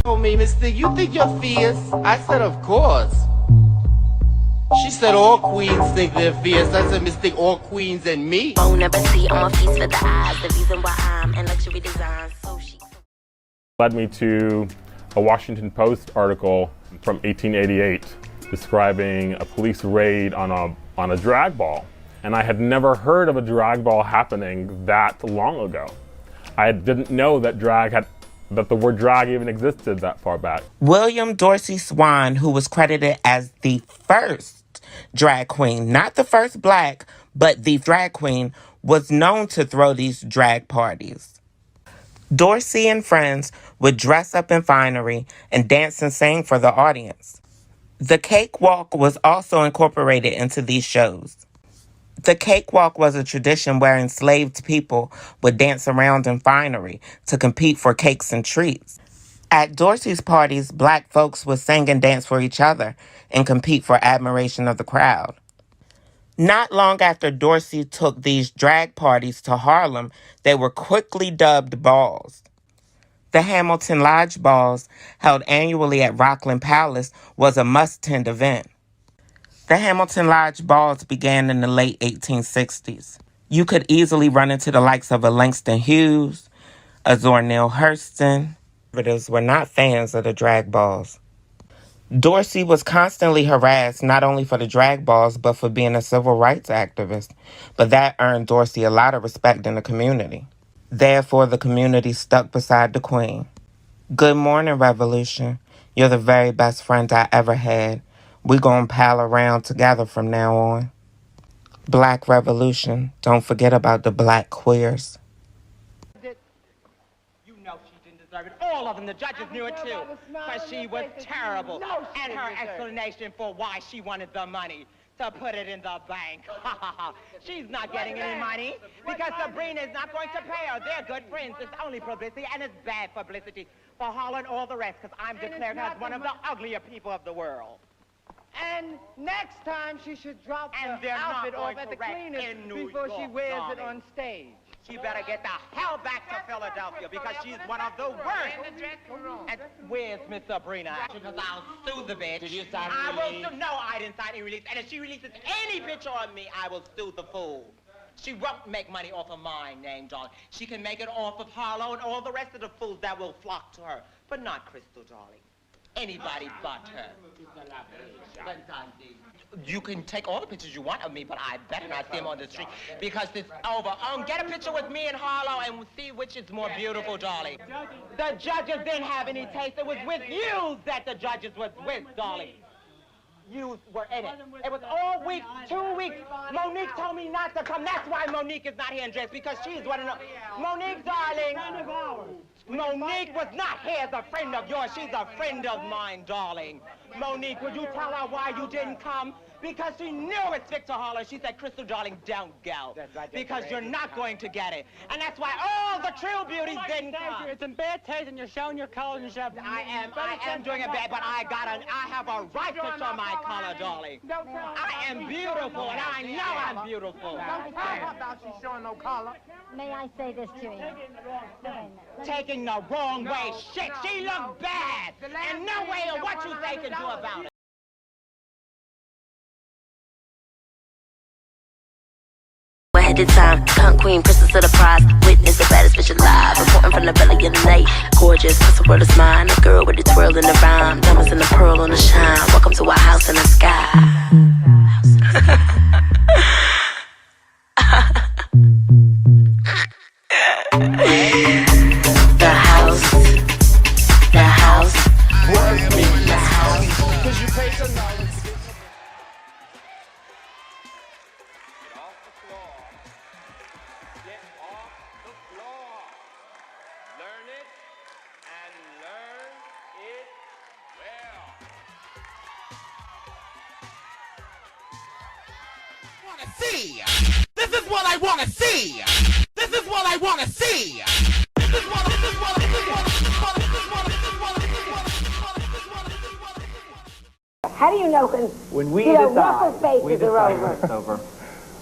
told me, Mister, you think you're fierce? I said, of course. She said all queens think they're fierce. I said, mistake all queens and me. Phone number C on my feast for the eyes. The reason why I'm in luxury design. So she led me to a Washington Post article from 1888 describing a police raid on a drag ball. And I had never heard of a drag ball happening that long ago. I didn't know that that the word drag even existed that far back. William Dorsey Swan, who was credited as the first drag queen, not the first black, but the drag queen, was known to throw these drag parties. Dorsey and friends would dress up in finery and dance and sing for the audience. The cakewalk was also incorporated into these shows. The cakewalk was a tradition where enslaved people would dance around in finery to compete for cakes and treats. At Dorsey's parties, black folks would sing and dance for each other and compete for admiration of the crowd. Not long after Dorsey took these drag parties to Harlem, they were quickly dubbed balls. The Hamilton Lodge Balls, held annually at Rockland Palace, was a must-attend event. The Hamilton Lodge Balls began in the late 1860s. You could easily run into the likes of a Langston Hughes, a Zora Neale Hurston. Conservatives were not fans of the drag balls. Dorsey was constantly harassed not only for the drag balls, but for being a civil rights activist. But that earned Dorsey a lot of respect in the community. Therefore, the community stuck beside the queen. Good morning, Revolution. You're the very best friend I ever had. We gonna pal around together from now on. Black Revolution. Don't forget about the black queers. You know she didn't deserve it. All of them. The judges knew it too. Because she was terrible. And her explanation for why she wanted the money. To put it in the bank. She's not getting any money because Sabrina is not going to pay her. They're good friends. It's only publicity, and it's bad publicity for Harlan and all the rest, because I'm declared as one of the uglier people of the world. And next time she should drop the outfit off at the cleaners before she wears it on stage. She better get the hell back to Philadelphia because she's one of the worst. And where's Miss Sabrina? Because I'll sue the bitch. Did you sign a release? No, I didn't sign a release. And if she releases any picture of me, I will sue the fool. She won't make money off of my name, darling. She can make it off of Harlow and all the rest of the fools that will flock to her. But not Crystal, darling. Anybody but her. You can take all the pictures you want of me, but I better not see them on the street because it's over. Get a picture with me and Harlow and see which is more beautiful, darling. The judges didn't have any taste. It was with you that the judges was with, darling. You were in it. It was all week, 2 weeks. Monique told me not to come. That's why Monique is not here in dress, because she's one of the... Monique, darling. Monique was not here as a friend of yours. She's a friend of mine, darling. Monique, would you tell her why you didn't come? Because she knew it's Victor Harlow. She said, Crystal, darling, don't go. Because you're not going to get it. And that's why all the true beauties didn't come. It's in bad taste and you're showing your colors and stuff. I am doing it bad, but I have a right to show my color, darling. I am beautiful, and I know I'm beautiful. Don't tell her about she's showing no color. May I say this to you? Taking the wrong way. Shit, she looked bad. And no way of what you say can do about it. ahead of time. Cunt queen, princess of the prize. Witness the baddest bitch alive. Reporting from the belly of the night. Gorgeous, cause the world is mine. A girl with a twirl in the rhyme. Diamonds in the pearl on the shine. Welcome to our house in the sky. The house. The house. Work me the house. Cause you pay tonight. See. This is what I want to see. This is what I want to see. How do you know when we decide faces are over?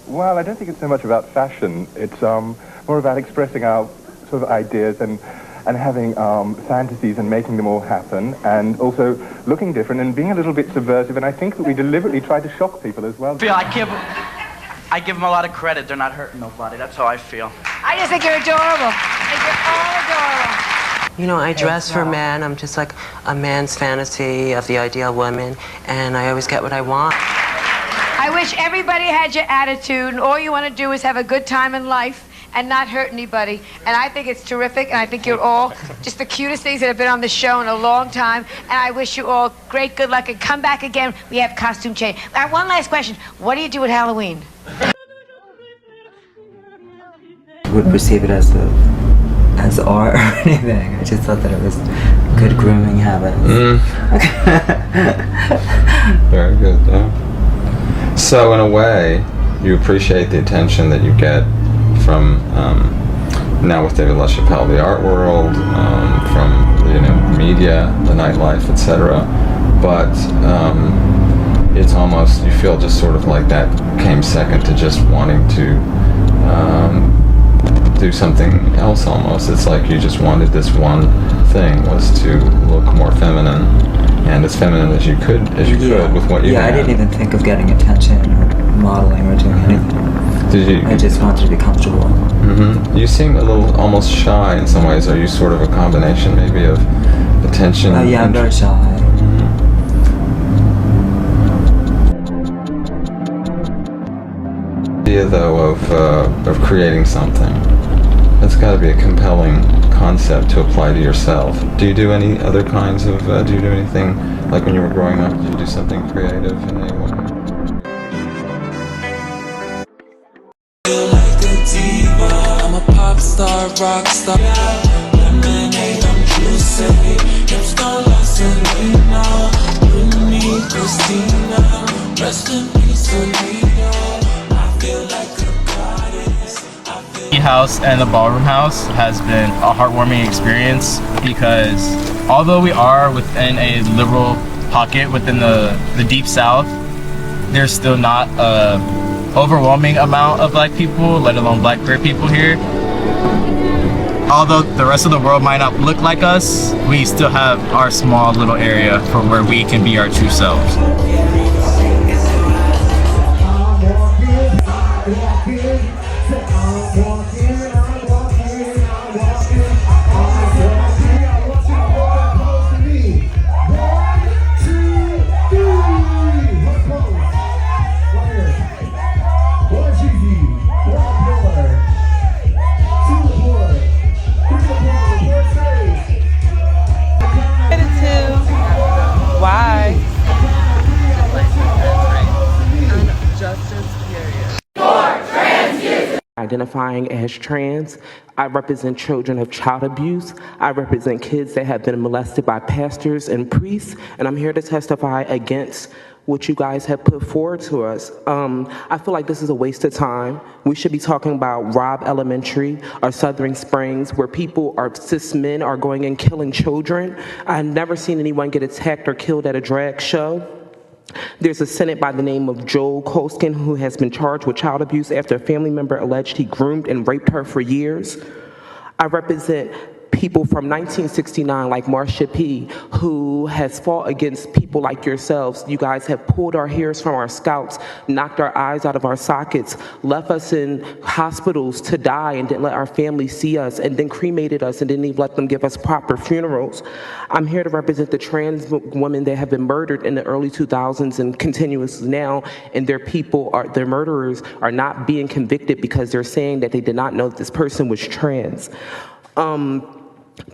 Well, I don't think it's so much about fashion. It's more about expressing our sort of ideas and and having fantasies and making them all happen, and also looking different and being a little bit subversive, and I think that we deliberately try to shock people as well. I give them a lot of credit. They're not hurting nobody. That's how I feel. I just think you're adorable. I think you're all adorable. You know, I dress for men. I'm just like a man's fantasy of the ideal woman, and I always get what I want. I wish everybody had your attitude, and all you want to do is have a good time in life and not hurt anybody. And I think it's terrific, and I think you're all just the cutest things that have been on the show in a long time. And I wish you all great good luck, and come back again. We have costume change. One last question. What do you do at Halloween? Would perceive it as art or anything. I just thought that it was good grooming habits. Very good, yeah. So in a way, you appreciate the attention that you get from now with David LaChapelle, the art world, from media, the nightlife, etc. But it's almost, you feel just sort of like that came second to just wanting to do something else almost. It's like you just wanted this one thing, was to look more feminine, and as feminine as you could with what you had. Yeah, I didn't even think of getting attention or modeling or doing anything. Did you? I just wanted to be comfortable. Mm-hmm. You seem a little almost shy in some ways. Are you sort of a combination maybe of attention? Oh yeah, I'm very shy. Idea though of creating something. That's got to be a compelling concept to apply to yourself. Do you do any other kinds of, do you do anything, like when you were growing up, did you do something creative in any way? Feel like a diva, I'm a pop star, rock star. Lemonade, I'm juicy. Hips don't last in me now. Britney, Christina, rest in peace, Anita. I feel like The house and the ballroom house has been a heartwarming experience, because although we are within a liberal pocket within the deep south, there's still not a overwhelming amount of black people, let alone black queer people here. Although the rest of the world might not look like us, we still have our small little area for where we can be our true selves. Identifying as trans, I represent children of child abuse. I represent kids that have been molested by pastors and priests, and I'm here to testify against what you guys have put forward to us. I feel like this is a waste of time. We should be talking about Robb Elementary or Southern Springs, where cis men are going and killing children. I've never seen anyone get attacked or killed at a drag show. There's a Senate by the name of Joel Koskin who has been charged with child abuse after a family member alleged he groomed and raped her for years. I represent people from 1969 like Marsha P, who has fought against people like yourselves. You guys have pulled our hairs from our scalps, knocked our eyes out of our sockets, left us in hospitals to die and didn't let our families see us, and then cremated us and didn't even let them give us proper funerals. I'm here to represent the trans women that have been murdered in the early 2000s and continuously now, and their murderers are not being convicted because they're saying that they did not know that this person was trans.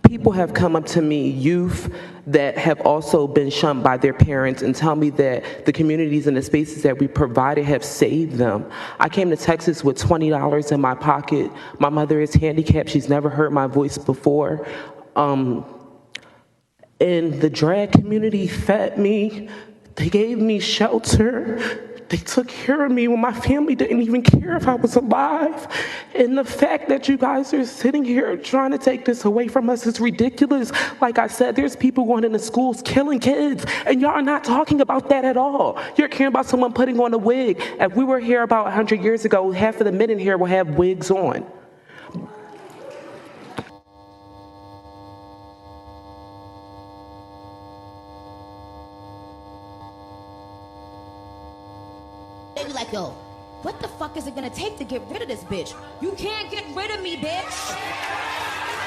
People have come up to me, youth that have also been shunned by their parents, and tell me that the communities and the spaces that we provided have saved them. I came to Texas with $20 in my pocket. My mother is handicapped. She's never heard my voice before. And the drag community fed me. They gave me shelter. They took care of me when my family didn't even care if I was alive. And the fact that you guys are sitting here trying to take this away from us is ridiculous. Like I said, there's people going into schools killing kids, and y'all are not talking about that at all. You're caring about someone putting on a wig. If we were here about 100 years ago, half of the men in here will have wigs on. They be like, yo, what the fuck is it gonna take to get rid of this bitch? You can't get rid of me, bitch.